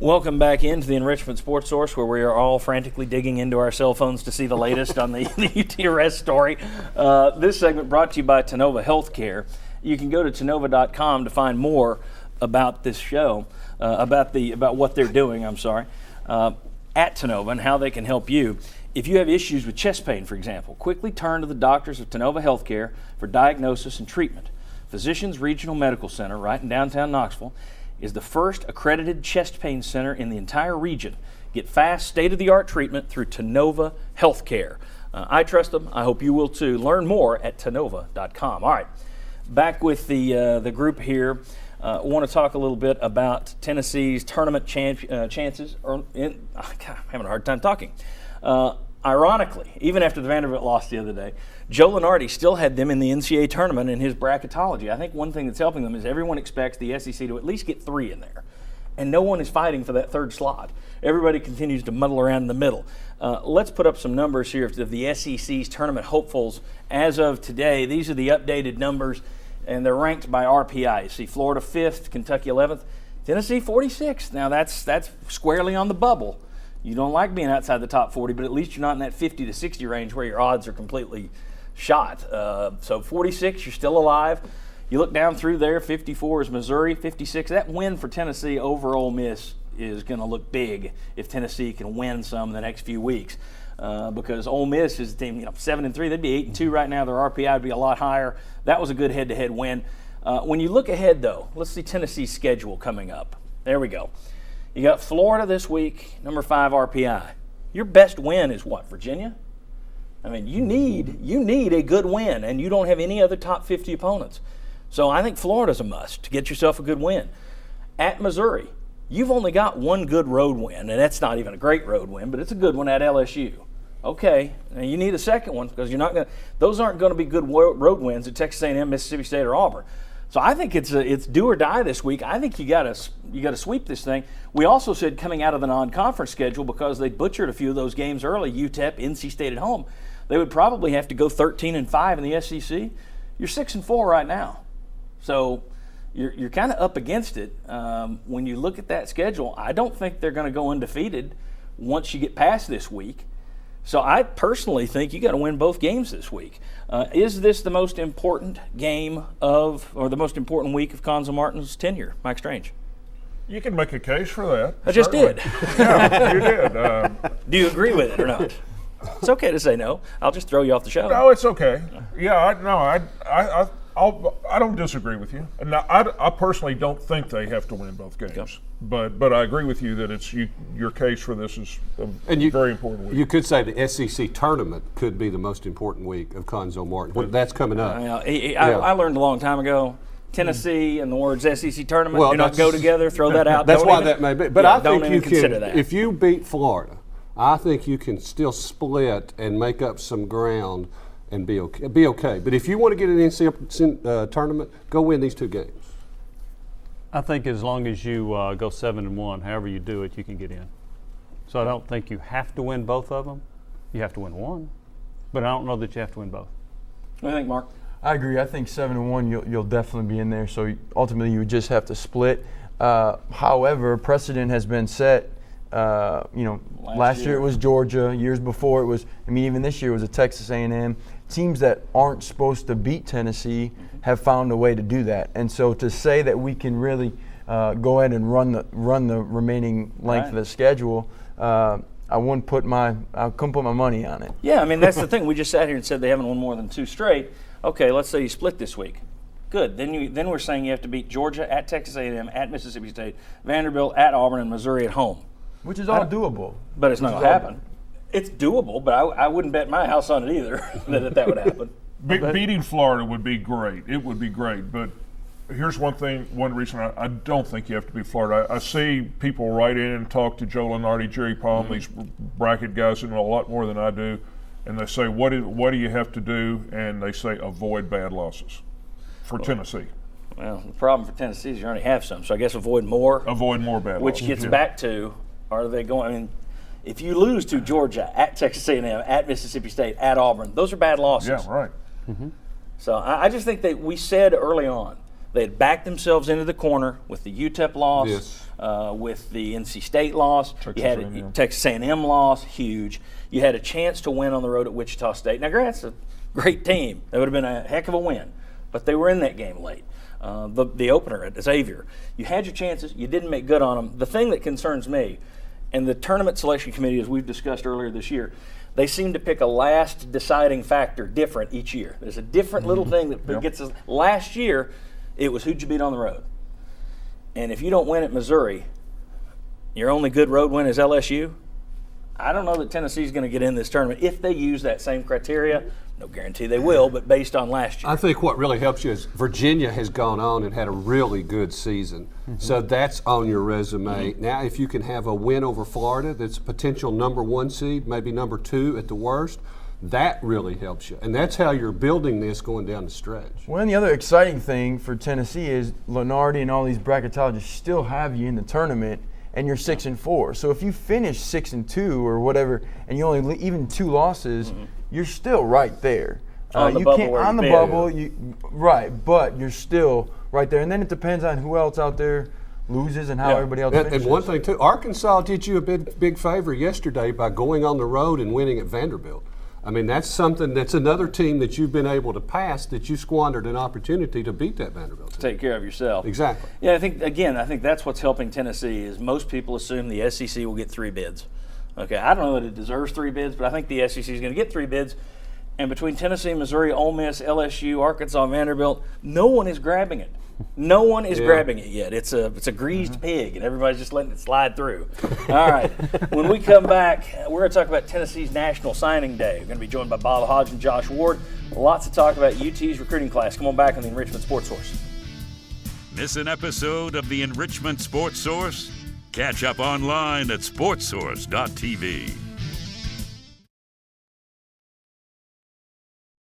Welcome back into the Enrichment Sports Source, where we are all frantically digging into our cell phones to see the latest on the UT arrest story. This segment brought to you by Tennova Healthcare. You can go to Tennova.com to find more about this show, about what they're doing, at Tennova and how they can help you. If you have issues with chest pain, for example, quickly turn to the doctors of Tennova Healthcare for diagnosis and treatment. Physicians Regional Medical Center, right in downtown Knoxville, is the first accredited chest pain center in the entire region. Get fast, state-of-the-art treatment through Tennova Healthcare. I trust them. I hope you will too. Learn more at Tennova.com. All right, back with the group here. I want to talk a little bit about Tennessee's tournament chances. I'm having a hard time talking. Ironically, even after the Vanderbilt loss the other day, Joe Lunardi still had them in the NCAA tournament in his bracketology. I think one thing that's helping them is everyone expects the SEC to at least get 3 in there, and no one is fighting for that third slot. Everybody continues to muddle around in the middle. Let's put up some numbers here of the SEC's tournament hopefuls as of today. These are the updated numbers, and they're ranked by RPI. You see Florida 5th, Kentucky 11th, Tennessee 46th. Now that's squarely on the bubble. You don't like being outside the top 40, but at least you're not in that 50 to 60 range where your odds are completely shot. So 46, you're still alive. You look down through there, 54 is Missouri, 56. That win for Tennessee over Ole Miss is going to look big if Tennessee can win some in the next few weeks. Because Ole Miss is a team, 7-3. They'd be 8-2 right now. Their RPI would be a lot higher. That was a good head-to-head win. When you look ahead, though, let's see Tennessee's schedule coming up. There we go. You got Florida this week, number 5 RPI. Your best win is what, Virginia? I mean, you need a good win, and you don't have any other top 50 opponents. So I think Florida's a must to get yourself a good win. At Missouri, you've only got one good road win, and that's not even a great road win, but it's a good one at LSU. Okay, now you need a second one because those aren't going to be good road wins at Texas A&M, Mississippi State, or Auburn. So I think it's do or die this week. I think you got to sweep this thing. We also said coming out of the non-conference schedule, because they butchered a few of those games early, UTEP, NC State at home, they would probably have to go 13-5 in the SEC. You're 6-4 right now, so you're kind of up against it. When you look at that schedule, I don't think they're going to go undefeated once you get past this week. So I personally think you got to win both games this week. Is this the most important game or the most important week of Cuonzo Martin's tenure, Mike Strange? You can make a case for that. I just did. Yeah, you did. Do you agree with it or not? It's okay to say no. I'll just throw you off the show. No, it's okay. Yeah, I don't disagree with you. Now, I personally don't think they have to win both games. Okay. But I agree with you that it's your case for this is a very important week. You could say the SEC tournament could be the most important week of Cuonzo Martin. That's coming up. I learned a long time ago, Tennessee and the words SEC tournament do not go together. Throw that out. That's why that may be. But I think you can, if you beat Florida, I think you can still split and make up some ground and be okay. But if you want to get an NCAA tournament, go win these 2 games. I think as long as you go 7-1, however you do it, you can get in. So I don't think you have to win both of them. You have to win one, but I don't know that you have to win both. What do you think, Mark? I agree. I think 7-1, you'll definitely be in there. So ultimately, you would just have to split. However, precedent has been set. Last year it was Georgia. Years before it was. Even this year it was a Texas A&M. Teams that aren't supposed to beat Tennessee have found a way to do that. And so to say that we can really go ahead and run the remaining length of the schedule, I couldn't put my money on it. Yeah, that's the thing. We just sat here and said they haven't won more than 2 straight. Okay, let's say you split this week. Good. Then we're saying you have to beat Georgia at Texas A&M, at Mississippi State, Vanderbilt at Auburn, and Missouri at home. Which is all doable. But it's not going to happen. It's doable, but I wouldn't bet my house on it either that would happen. Beating Florida would be great. It would be great. But here's one reason I don't think you have to beat Florida. I see people write in and talk to Joe Lunardi, Jerry Palm, these bracket guys who know a lot more than I do, and they say, what do you have to do? And they say, avoid bad losses for Tennessee. Well, the problem for Tennessee is you already have some, so I guess avoid more. Avoid more bad losses. Which gets back to, are they going – if you lose to Georgia, at Texas A&M, at Mississippi State, at Auburn, those are bad losses. Yeah, right. So I just think that we said early on They had backed themselves into the corner with the UTEP loss, Yes. with the NC State loss. You had A&M. Texas A&M loss, huge. You had a chance to win on the road at Wichita State. Now, granted, it's a great team. That would have been a heck of a win, but they were in that game late. The opener at Xavier. You had your chances. You didn't make good on them. The thing that concerns me, and the tournament selection committee, as we've discussed earlier this year, they seem to pick a last deciding factor different each year. There's a different little thing that gets us. Last year, it was who'd you beat on the road. And if you don't win at Missouri, your only good road win is LSU. I don't know that Tennessee's going to get in this tournament if they use that same criteria. No guarantee they will, but based on last year. I think what really helps you is Virginia has gone on and had a really good season. So that's on your resume. Now, if you can have a win over Florida that's a potential #1 seed, maybe #2 at the worst, that really helps you. And that's how you're building this going down the stretch. Well, and the other exciting thing for Tennessee is Lenardi and all these bracketologists still have you in the tournament, and you're 6-4. So if you finish 6-2 or whatever, and you only even 2 losses, you're still right there. On the you bubble can't where on you've the been. bubble, right? But you're still right there, and then it depends on who else out there loses and how everybody else And finishes. one thing too, Arkansas did you a big favor yesterday by going on the road and winning at Vanderbilt. I mean, that's another team that you've been able to pass that you squandered an opportunity to beat that Vanderbilt team. Take care of yourself. Exactly. Yeah, I think that's what's helping Tennessee is most people assume the SEC will get 3 bids. Okay, I don't know that it deserves 3 bids, but I think the SEC is going to get 3 bids. And between Tennessee, Missouri, Ole Miss, LSU, Arkansas, Vanderbilt, no one is grabbing it. No one is grabbing it yet. It's a greased pig, and everybody's just letting it slide through. All right. When we come back, we're going to talk about Tennessee's National Signing Day. We're going to be joined by Bob Hodge and Josh Ward. Lots to talk about UT's recruiting class. Come on back on the Enrichment Sports Source. Miss an episode of the Enrichment Sports Source? Catch up online at sportsource.tv.